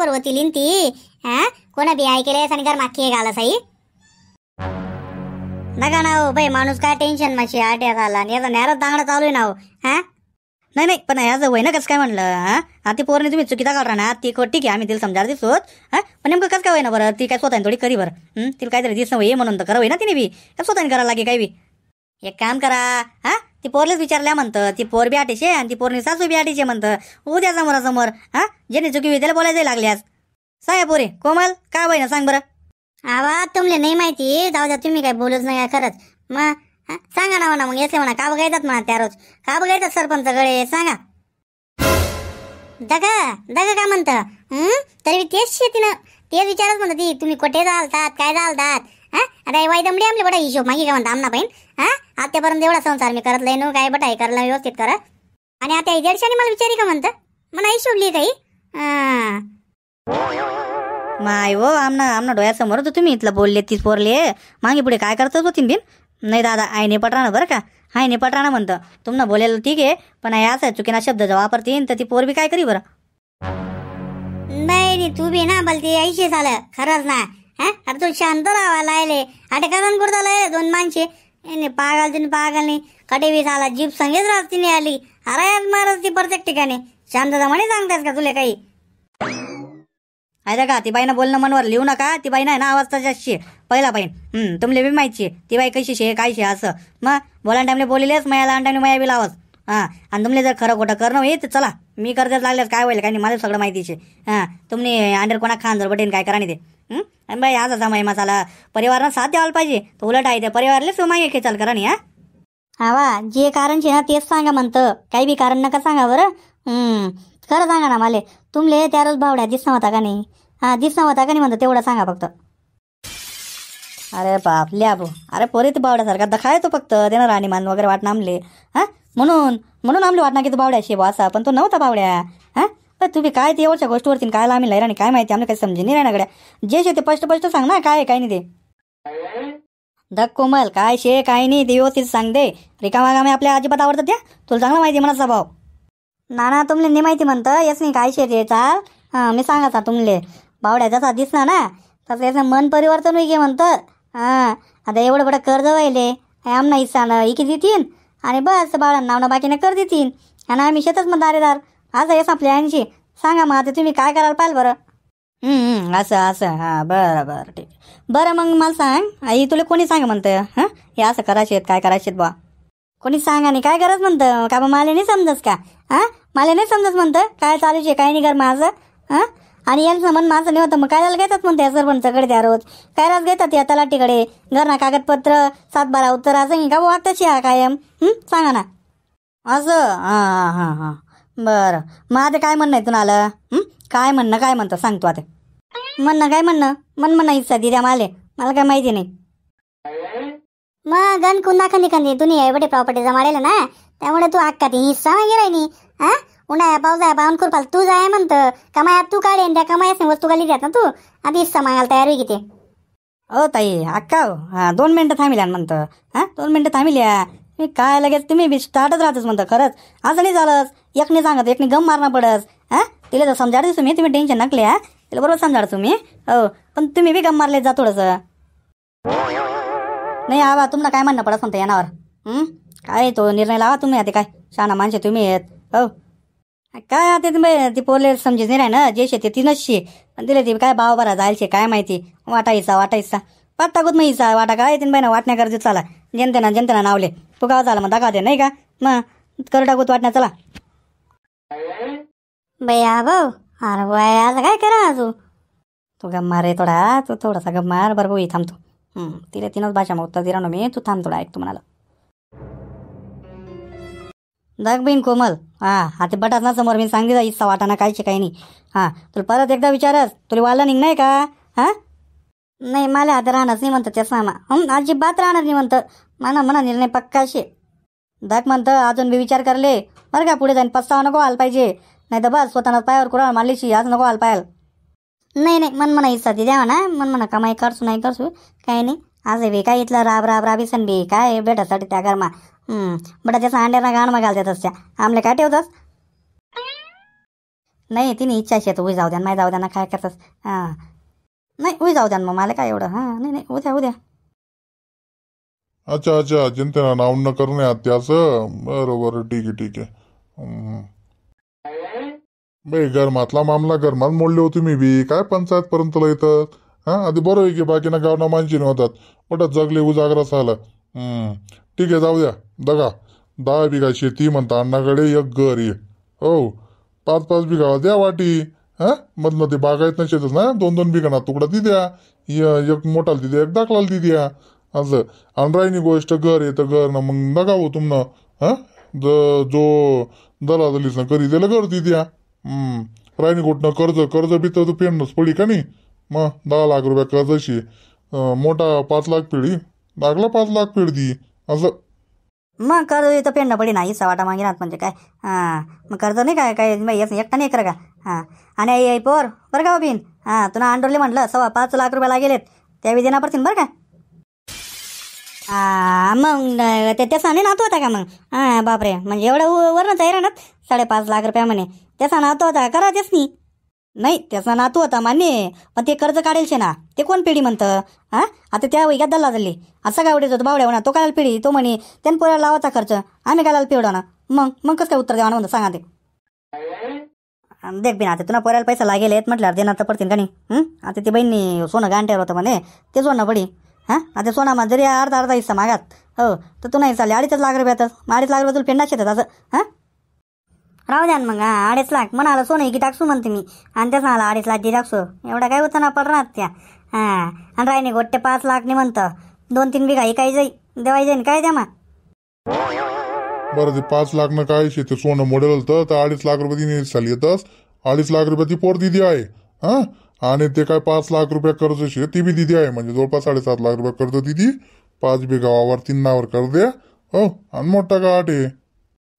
होती लिंती हा कोणा बी ऐकेले आणि घर माखी घाला साई नका ना हो बाई माणूस काय टेन्शन माशी आट्यात आला आणि याचा नॅरच दांगडा चालू आहे ना हो हा नाही नाही पण याचं वय ना कसं काय म्हणलं हा ती पोरने तुम्ही चुकीचा काढ ना ती ठीक आहे आम्ही तिला समजा दिसोत हा पण नेमकं कसं काय होय ना बरं ती काय स्वतःने थोडी करी बरं तिला काहीतरी दिसणं वय म्हणून तर करा ना तिने बी स्वतःने करायला लागे काही बी एक काम करा हा ती पोरलेच विचारल्या म्हणतं ती पोर बी आटेशे आणि ती पोरनी सासू बी आटेशे म्हणतं उद्या समोरासमोर हा ज्याने चुकी त्याला बोलायला लागल्यास सांगा पोरे कोमल काय वय ना सांग बरं आवा तुमले नाही माहिती जाऊ द्या तुम्ही काय बोलूच नाही खरंच मग सांगा ना म्हणा मग येते म्हणा का बघायतात म्हणा त्या रोज का बघायतात सरपंचकडे सांगा दगा दगा का म्हणतं तरी तेच शेतीनं तेच विचारच म्हणत ती तुम्ही कुठे चालतात काय चालतात हा आता वाईदमडी आमले बटा हिशोब मागे काय म्हणता आमना बहीण हा आतापर्यंत एवढा संसार मी करत नो काय बटा हे करला व्यवस्थित करा आणि आता ही दीडशाने मला विचारी का म्हणतं म्हणा हिशोब लिही काही माय हो आमना डोळ्यासमोर होतं तुम्ही इथलं बोलले तीच पोरले मागे पुढे काय करतच होती बिन नाही दादा आईने पटराणं बरं का आईने पटराणं म्हणतं तुम्हाला बोलायला ठीक आहे पण असं चुकीना शब्द जेव्हा वापरतीन तर ती पोर बी काय करी बरं नाही तू बी ना बोलती ऐशी झालं खरंच ना हा अरे तू शांत राहावा लायले अटे करण कुठं दोन माणसे पागल तिने पागल नाही कटे बी झाला जीप संगेच राहत तिने आली अरे मारत ती प्रत्येक ठिकाणी शांतता म्हणे सांगतास का तुला काही आहे का ती बाईनं बोलणं मनवर लिहू नका ती बाई नाही ना आवाज तशाशी पहिला बाईन तुमले बी माहिती ती बाई कशी शे काय शे असं मग बोला टाइमले बोललेच मयाला टाइमले मया बी लावस हां आणि तुमले जर खरं खोटं करणं होईल तर चला मी करतेच लागल्यास काय होईल काय नाही मला सगळं माहितीचे हां तुम्ही अंडर कोणा खान जर बटेन काय करा नाही ते बाई आज असा माही मसाला परिवारानं साथ द्यायला पाहिजे तो उलट आहे ते परिवारलेच मागे खेचाल करा नाही हा जे कारण शे ना तेच सांगा म्हणतं काही बी कारण नका सांगा बरं खरं सांगा ना मला तुमले त्या रोज बावड्या दिसणं होता का नाही हा दिसणं होता का नाही म्हणतं तेवढं सांगा फक्त अरे बाप ल्याबो अरे पोरी तर बावड्यासारखा दखाय तो फक्त त्यानं राणीमान वगैरे वाटणं आमले हा म्हणून आमले वाटणं की तू बावड्या शे असा पण तो नव्हता बावड्या हा पण तुम्ही काय ते एवढच्या गोष्टीवरती काय आम्ही लहराणी काय माहिती आम्हाला काही समजे नाही राहण्याकडे जे शे ते स्पष्ट सांग ना काय काय नाही ते धक कोमल काय शे काय नाही ते व्यवस्थित सांग दे रिकामा आपल्या अजिबात आवडतात त्या तुला चांगला माहिती म्हणा स्वभाव नाना तुमले नाही माहिती म्हणतं येस नाही काय शे ते चाल हां मी सांगाचा तुमले बावड्या जसा दिसला ना तसं याचं मन परिवर्तन होई गे म्हणतं हां आता एवढं बडं कर्ज व्हायले आमना हिस्सा इकी देतीन आणि बस बाळांना नावनं बाकीनं कर देतीन आणि आम्ही शेतच मग दारेदार असं येस आपल्या यांशी सांगा मग आता तुम्ही काय करायला पाहिजे बरं असं हां बरं ठीक बरं मग मला सांग आई तुला कोणी सांग म्हणतं हां हे असं करायचे काय करायचे बा कोणी सांगा नाही काय गरज म्हणतं का बा मला नाही समजस का हां मला नाही समजत म्हणतं काय चालूचे काय नाही कर माझं हां आणि यांचं मन माझं नाही होतं मग काय घेतात म्हणते या सरपंचाकडे त्या रोज काय राज घेतात या तलाठीकडे घरना कागदपत्र 7-12 उत्तर असं का वागताची हा कायम सांगा ना असं हां बरं मग आता काय म्हणणं आहे तुम्हाला काय म्हणतं सांगतो आता काय म्हणणं हिस्सा दिद्या मला काय माहिती नाही मग गण कुंदा खंदी तुम्ही एवढे प्रॉपर्टी जमाडेल ना त्यामुळे तू अक्का ती हिस्सा मागे राहिनी हा उन्हाळ्या पावसाळ्या पाहून खुरपाल तू जाय म्हणतं कमायात तू काढेन त्या कमायास वस्तू खाली द्यात ना तू आधी हिस्सा मागायला तयार होई किती ओ ताई अक्का हां 2 मिनिटं थांबल्या म्हणतं हां 2 मिनिटं थांबल्या मी काय लगेच तुम्ही बी स्टार्टच राहतच म्हणतं खरंच असं नाही झालंच एकने सांगत एकने गम मारणं पडस हां तिला तर समजाडच तुम्ही टेन्शन नकले हा तिला बरोबर समजाड तुम्ही हो पण तुम्ही बी गम मारले जा थोडंसं नाही आवा तुम्हाला काय म्हणणं पडत म्हणतं यानावर काय तो निर्णय लावा तुम्ही आता काय शाना माणसे तुम्ही आहेत हो काय आता तुम्ही ती पोरले समजेच नाही राही ना जे शेते ती नसशी पण तिला ती काय भाव भरा जायचे काय माहिती वाटा हिस्सा पत्ता गुत मग हिस्सा वाटा काय तीन बाई ना वाटण्या करते चला जनतेना नावले तू गाव झाला मग दाखवा दे नाही का मग कर टाकूत वाटण्या चला बया भाऊ अरे बाय आता काय करा अजून तू गम्मार रे थोडा तू थोडासा गम्मार बरं भाऊ थांबतो तिनंच भाषा मग उत्तर दिला ना मी तू थांब थोडा ऐकतो म्हणाला दाग बहीण कोमल हां ते बटात ना समोर मी सांगितलं हिस्सा वाटाणा कायचे काही नाही हां तुला परत एकदा विचारस तुला वाला निघ नाही का हां नाही मला आता राहणारच नाही म्हणतं त्याच मामा अजिबात राहणार नाही म्हणतं म्हणा निर्णय पक्काशे दाग म्हणतं अजून बी विचार करले बरं का पुढे जाईन पस्तावा नको व्हायला पाहिजे नाही तर बस स्वतःनं पायावर कुराळ मारलीशी आज नको व्हायला पाहिजे नाही म्हणा हिस्सा दे द्यावा ना म्हणा कमाई करसू नाही करसू काही नाही आज बी काय इथलं राबीसन बी काय भेटासाठी त्या घरमा बटा त्याचा अंड्याना गाण मग घालतात त्या आमले काय ठेवतात नाही तिने इच्छा शेत उभी जाऊ द्या नाही जाऊ द्या ना काय करतास हां नाही उभी जाऊ द्या मग मला काय एवढं हां नाही नाही उद्या उद्या अच्छा अच्छा चिंतेना नाव न करणे त्याचं बरं ठीक आहे बाई गरमातला मामला गरमात मोडले होते मी बी काय पंचायत पर्यंत येतात हा आधी बरं आहे की बाकीना गावना मानशी नव्हतात पटत जगले उजागरा झाला ठीक आहे जाऊ द्या बघा 10 बिघा शेती म्हणता अण्णाकडे एक घर आहे हो 5 बिघा द्या वाटी हा मधनं ते बागायत नसेतच ना 2 बिघाना तुकडा ती द्या एक मोठाला ती द्या एक दाखलाला ती द्या असं आणि राहिनी गोष्ट घर आहे तर घर ना मग नका हो तुमनं हा जो दलादलीच ना करी त्याला घर ती द्या राहिनी कुठनं कर्ज बी तर पेरणच पडी का नाही मग 10 लाख रुपये कर्जशी मोठा 5 लाख पिढी लागला 5 लाख पिढ दी असं मग कर्ज इथं पेंडणं पडी नाही सवाटा मागिनात म्हणजे काय हां मग कर्ज नाही काय काय येस एकटा नाही कर का हां आणि आई पोर बरं का बिन हां तुला अंडरले म्हटलं 5.25 लाख रुपये लागेलेत त्यावेळी देणार पडतील बरं का मग ते त्याचा नाही नातू होता का मग हां बापरे म्हणजे एवढं वरणच आहे ना 5.5 लाख रुपया म्हणे त्याचा नातू होता करा तेच नाही त्याचा नातू होता मान्य पण ते कर्ज काढेलशे ना ते कोण पिढी म्हणतं हां आता त्या वैग्यात दल्ला झाली असं काय उडीत होतं बावड्या म्हणा तो काय पिढी तो म्हणे त्यानं पोऱ्याला लावायचा खर्च आम्ही काय पिवडा ना मग कसं काय उत्तर द्यावा म्हणतो सांगा ते देख बिना आता तुला पोऱ्याला पैसा लागेल आहेत म्हटल्यावर देणार तर पडतील का नाही आता ती बहिणी सोनं गांठ्यावर होतं म्हणे ते सोनं पडी हां आता सोनामा जरी अर्धा हिस्सा मागात हो तर तू नाही चालले 2.5 लाख रुपयातच 2.5 लाख रुपये तुला पेंडाच येतात असं हां राहू द्या मग 2.5 लाख म्हणाला सोनं की टाकसू म्हणते मी आणि त्याच म्हणाला 2.5 लाख टाकसू एवढा काय होतं ना पडणार त्या हां आणि राहिने गोट्टे 5 लाख नाही म्हणतं 2-3 बिघा ही काही जाई देवाई जाईन काय द्या मग बरं ते 5 लाख न काय ते सोनं मोडेल तर 2.5 लाख रुपये तिने चालली येतच 2.5 लाख रुपये ती पोर दिदी आहे हां आणि ते काय 5 लाख रुपये कर्ज शे ती बी दिदी आहे म्हणजे जवळपास 7.5 लाख रुपये कर्ज दिदी 5 बिघा वावर 3 नावर कर द्या हो आणि मोठा गाठ आहे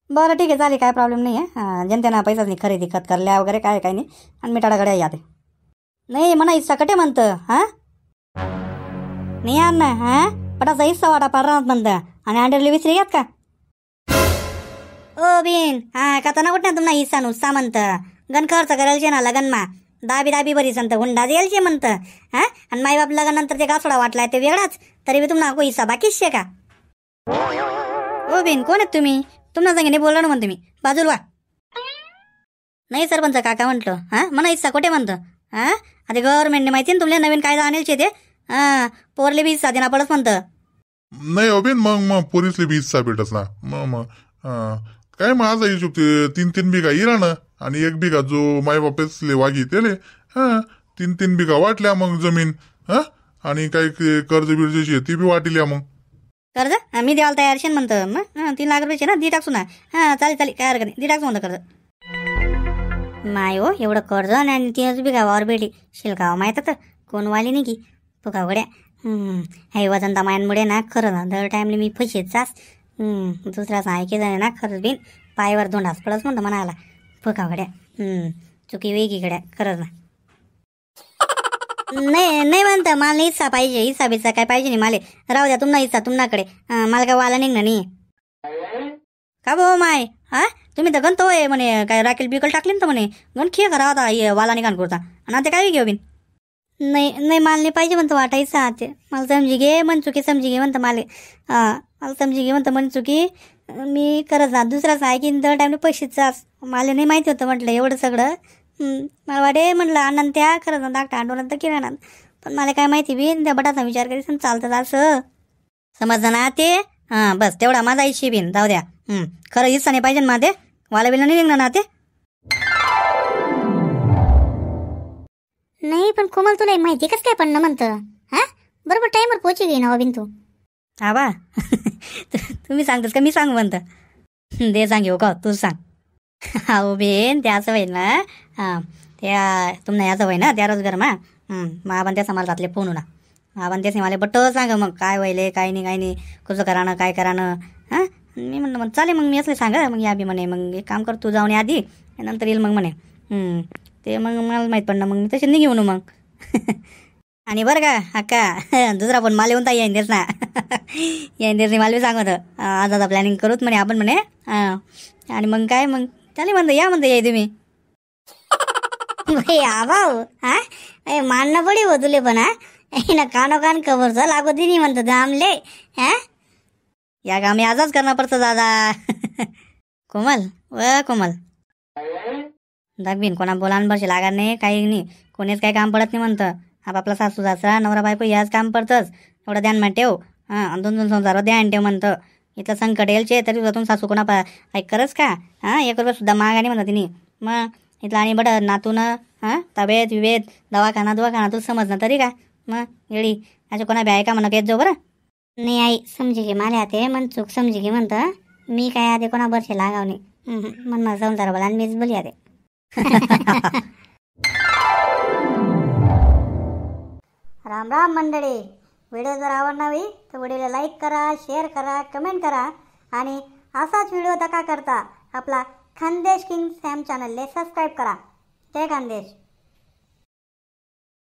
बरं ठीक आहे चालेल काय प्रॉब्लेम नाही आहे जनतेना पैसाच नाही खरेदी खत करल्या वगैरे काय नाही आणि मिठाडाकडे यादे नाही म्हणा हिस्सा कटे म्हणतं हां नाही यार ना हां पटाचा हिस्सा वाटा पाडणार म्हणतं आणि अंडरली विसरी घ्यात का ओ बिन हां का तर ना कुठं तुम्हाला हिस्सा नुसता म्हणतं गण खर्च करायचे ना लगनमा दाबी बरी संत हुंडा द्यायचे म्हणतं हां आणि माईबाप लगन नंतर ते गासोडा वाटलाय ते वेगळाच तरी बी तुम्हाला को हिस्सा बाकीच शे का ओ बिन कोण आहेत तुम्ही तुम्हाला सांगे नाही बोलणार म्हणतो मी बाजूला नाही सरपंच काका म्हटलं हां म्हणा हिस्सा कुठे म्हणतं हां आता गव्हर्नमेंटने माहिती ना तुमल्या नवीन कायदा आणेलचे ते हां पोरले बी हिस्सा देणार पडच म्हणतं नाही अभिन मग पोरीसले बी हिस्सा भेटच ना मग काय माझा हिशोब ते 3 बिघा इराणं आणि 1 बिघा जो मायबापेसले वागी त्याले हां 3 बिघा वाटल्या मग जमीन हां आणि काही कर्ज बिर्जाची ती बी वाटिल्या मग कर्ज मी द्यायला तयार शेन म्हणतं मग 3 लाख रुपयाचे ना दी टाकसू ना हां चालेल काय हरकत नाही दी टाकसू म्हणतं कर्ज माय हो एवढं कर्ज आणि 3 बिघा वावर भेटी शिलगाव माहीत तर कोण वाली नाही की फुकावड्या हे वजन दमायांमुळे ना खरं ना दर टाईमला मी फशीत जास दुसऱ्याच ऐके जाणे ना खरंच बिन पायवर धोंडाच पडच म्हणतो म्हणाला फुकावड्या चुकी वेगळीकड्या खरंच ना नाही म्हणतं मला हिस्सा पाहिजे हिस्सा बिस्सा काय पाहिजे नाही मला राहू द्या तुम्हाला हिस्सा तुमच्याकडे मला काय वाला निघणं नाही का भाऊ माय हा तुम्ही तर गणतो आहे म्हणे काय राखेल बिकल टाकली ना तर म्हणे गण खे करा होता वाला निघाण करता आणि आता काय घेऊ बिन नाही मला नाही पाहिजे म्हणतं वाटायचं ते मला समजी घे मन चुकी समजी घे म्हणतं मला समजी घे म्हणतं मन चुकी मी करत ना दुसराच आहे की दर टाईमला पैसेच जास मला नाही माहिती होतं म्हटलं एवढं सगळं मला वाटे म्हटलं आनंद त्या खरंच ना धाकटा आंदोलन तर किराणा पण मला काय माहिती बी त्या बटाचा विचार करीस चालतं असं समजलं ना ते हां बस तेवढा माझा हिस्से बिन जाऊ द्या खरं हिस्सा नाही पाहिजे ना ते वाला बिल नाही निघणार ना ते नाही पण कोमल तुला माहिती कसं काय पण म्हणतं हां बरोबर टाईमवर पोहोची गई ना बिन तू हा बा तुम्ही सांगतस का मी सांगू म्हणतं दे सांग का तूच सांग हो बेन ते असं होईल ना हां त्या तुम्हाला याचं होय ना त्या रोजगार मग आपण त्याचा मला जातले फोन ना आपण त्याचे मला बट्ट सांग मग काय व्हायले काय नाही कसं करानं काय करानं हां मी म्हणलं मग चालेल मग मी असले सांगा मग या बी म्हणे मग एक काम कर तू जाऊन आधी नंतर येईल मग म्हणे ते मग मला माहीत पडणं मग मी तसे नाही घेऊन मग आणि बरं का अक्का दुसरा पण माल येऊन तर येईन देस ना येईन देस मला बी सांगत आज आता प्लॅनिंग करूच म्हणे आपण म्हणे आणि मग काय मग चालेल म्हणतं या म्हणतं याय तुम्ही भाई आभाऊ हा ए मानणं पडी हो तुले पण हा ना कानो कान खबर लागो दिनी म्हणतो ते आमले हा या कामी आजच करणं पडतं दादा. कोमल व कोमल दाखवीन कोणा बोलान बरशी लागा नाही काही नाही, कोणीच काही काम पडत नाही म्हणतं. आपापला सासू सासरा नवरा बायको याच काम पडतंच. एवढं ध्यान मा ठेव. हां दोन संसार ध्यान ठेव म्हणतं. इथलं संकट येलचे तरी तुझा सासू कोणा करच का. हां 1 रुपया सुद्धा महाग नाही म्हणत तिने. मग इथलं आणि बडं नातून तब्येत विवेत दवाखाना तू समजणं तरी का. मग येडी असे कोणा बी आहे का म्हणत येत जाऊ बरं. नाही आई समजी घे मला ते मन चूक समजी घे म्हणतं. मी काय आधी कोणा बरसे लागावणे मन मला संसार बोला आणि मीच बोली आते. राम राम मंडळी. व्हिडिओ जर आवडला तर व्हिडिओला लाईक करा, शेअर करा, कमेंट करा आणि असाच व्हिडिओ दका करता आपला खानदेश किंग सॅम चॅनलले सबस्क्राईब करा. जय खानदेश.